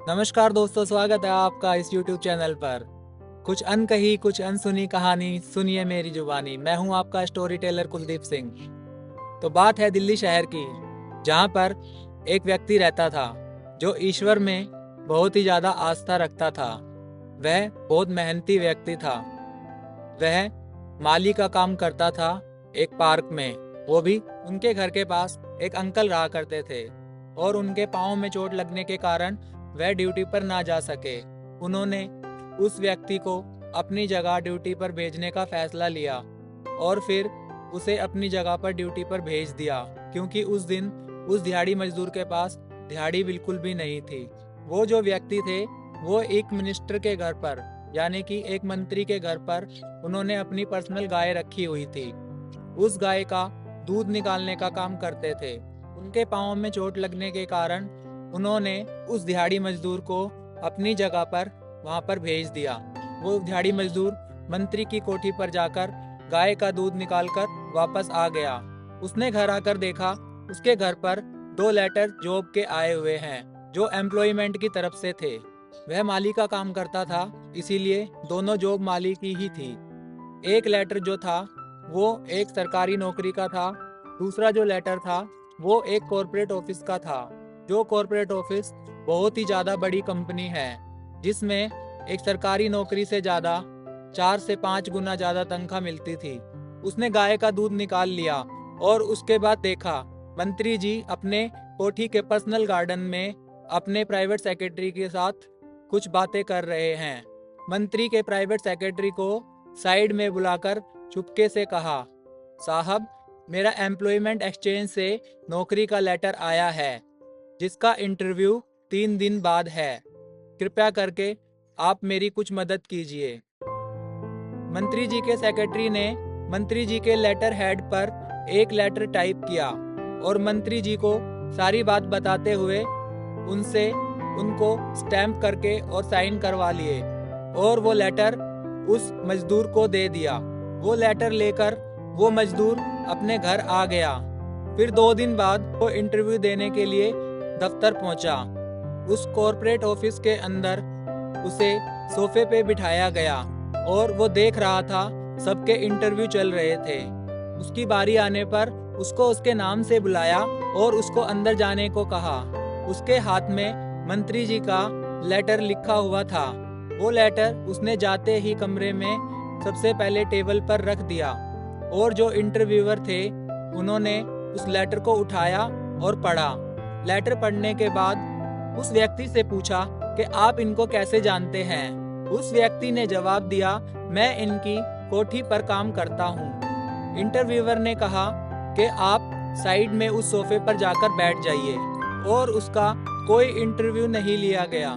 नमस्कार दोस्तों, स्वागत है आपका इस YouTube चैनल पर। कुछ अनकही कुछ अनसुनी कहानी, सुनिए मेरी जुबानी। मैं हूं आपका स्टोरी टेलर कुलदीप सिंह। तो बात है दिल्ली शहर की, जहां पर एक व्यक्ति रहता था जो ईश्वर में बहुत ही ज़्यादा आस्था रखता था। वह बहुत मेहनती व्यक्ति था। वह माली का काम करता था एक पार्क में। वो भी उनके घर के पास एक अंकल रहा करते थे और उनके पाँव में चोट लगने के कारण वह ड्यूटी पर ना जा सके। उन्होंने उस व्यक्ति को अपनी जगह ड्यूटी पर भेजने का फैसला लिया और फिर उसे अपनी जगह पर ड्यूटी पर भेज दिया, क्योंकि उस दिन उस दिहाड़ी मजदूर के पास दिहाड़ी बिल्कुल भी नहीं थी। वो जो व्यक्ति थे वो एक मिनिस्टर के घर पर, यानी कि एक मंत्री के घर पर उन्होंने अपनी पर्सनल गाय रखी हुई थी। उस गाय का दूध निकालने का काम करते थे। उनके पाँव में चोट लगने के कारण उन्होंने उस दिहाड़ी मजदूर को अपनी जगह पर वहां पर भेज दिया। वो दिहाड़ी मजदूर मंत्री की कोठी पर जाकर गाय का दूध निकालकर वापस आ गया। उसने घर आकर देखा उसके घर पर 2 लेटर जॉब के आए हुए हैं जो एम्प्लॉयमेंट की तरफ से थे। वह माली का काम करता था, इसीलिए दोनों जॉब माली की ही थी। एक लेटर जो था वो एक सरकारी नौकरी का था, दूसरा जो लेटर था वो एक कॉरपोरेट ऑफिस का था। जो कॉरपोरेट ऑफिस बहुत ही ज़्यादा बड़ी कंपनी है, जिसमें एक सरकारी नौकरी से ज़्यादा 4 से 5 गुना ज़्यादा तनख्वाह मिलती थी। उसने गाय का दूध निकाल लिया और उसके बाद देखा मंत्री जी अपने कोठी के पर्सनल गार्डन में अपने प्राइवेट सेक्रेटरी के साथ कुछ बातें कर रहे हैं। मंत्री के प्राइवेट सेक्रेटरी को साइड में बुलाकर चुपके से कहा, साहब, मेरा एम्प्लॉयमेंट एक्सचेंज से नौकरी का लेटर आया है, जिसका इंटरव्यू 3 दिन बाद है। कृपया करके आप मेरी कुछ मदद कीजिए। मंत्री जी के सेक्रेटरी ने मंत्री जी के लेटर हेड पर एक लेटर टाइप किया और मंत्री जी को सारी बात बताते हुए उनसे उनको स्टैम्प करके और साइन करवा लिए और वो लेटर उस मजदूर को दे दिया। वो लेटर लेकर वो मजदूर अपने घर आ गया। फिर 2 दिन बाद वो इंटरव्यू देने के लिए दफ्तर पहुंचा। उस कॉरपोरेट ऑफिस के अंदर उसे सोफे पे बिठाया गया और वो देख रहा था सबके इंटरव्यू चल रहे थे। उसकी बारी आने पर उसको उसके नाम से बुलाया और उसको अंदर जाने को कहा। उसके हाथ में मंत्री जी का लेटर लिखा हुआ था। वो लेटर उसने जाते ही कमरे में सबसे पहले टेबल पर रख दिया और जो इंटरव्यूअर थे उन्होंने उस लेटर को उठाया और पढ़ा। लेटर पढ़ने के बाद उस व्यक्ति से पूछा कि आप इनको कैसे जानते हैं। उस व्यक्ति ने जवाब दिया, मैं इनकी कोठी पर काम करता हूँ। इंटरव्यूअर ने कहा कि आप साइड में उस सोफे पर जाकर बैठ जाइए और उसका कोई इंटरव्यू नहीं लिया गया।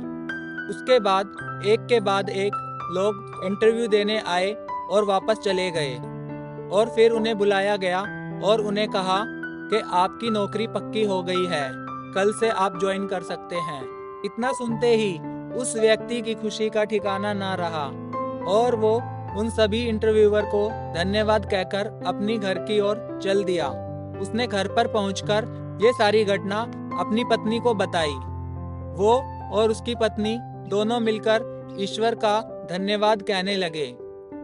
उसके बाद एक के बाद एक लोग इंटरव्यू देने आए और वापस चले गए और फिर उन्हें बुलाया गया और उन्हें कहा कि आपकी नौकरी पक्की हो गई है, कल से आप ज्वाइन कर सकते हैं। इतना सुनते ही उस व्यक्ति की खुशी का ठिकाना ना रहा और वो उन सभी इंटरव्यूअर को धन्यवाद कहकर अपनी घर की ओर चल दिया। उसने घर पर पहुंचकर ये सारी घटना अपनी पत्नी को बताई। वो और उसकी पत्नी दोनों मिलकर ईश्वर का धन्यवाद कहने लगे।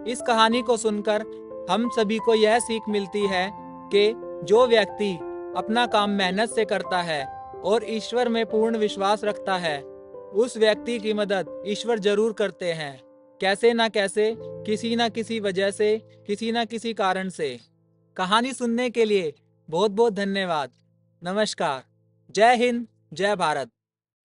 इस कहानी को सुनकर हम सभी को यह सीख मिलती है कि जो व्यक्ति अपना काम मेहनत से करता है और ईश्वर में पूर्ण विश्वास रखता है, उस व्यक्ति की मदद ईश्वर जरूर करते हैं, कैसे ना कैसे, किसी ना किसी वजह से, किसी ना किसी कारण से। कहानी सुनने के लिए बहुत बहुत धन्यवाद। नमस्कार। जय हिंद, जय भारत।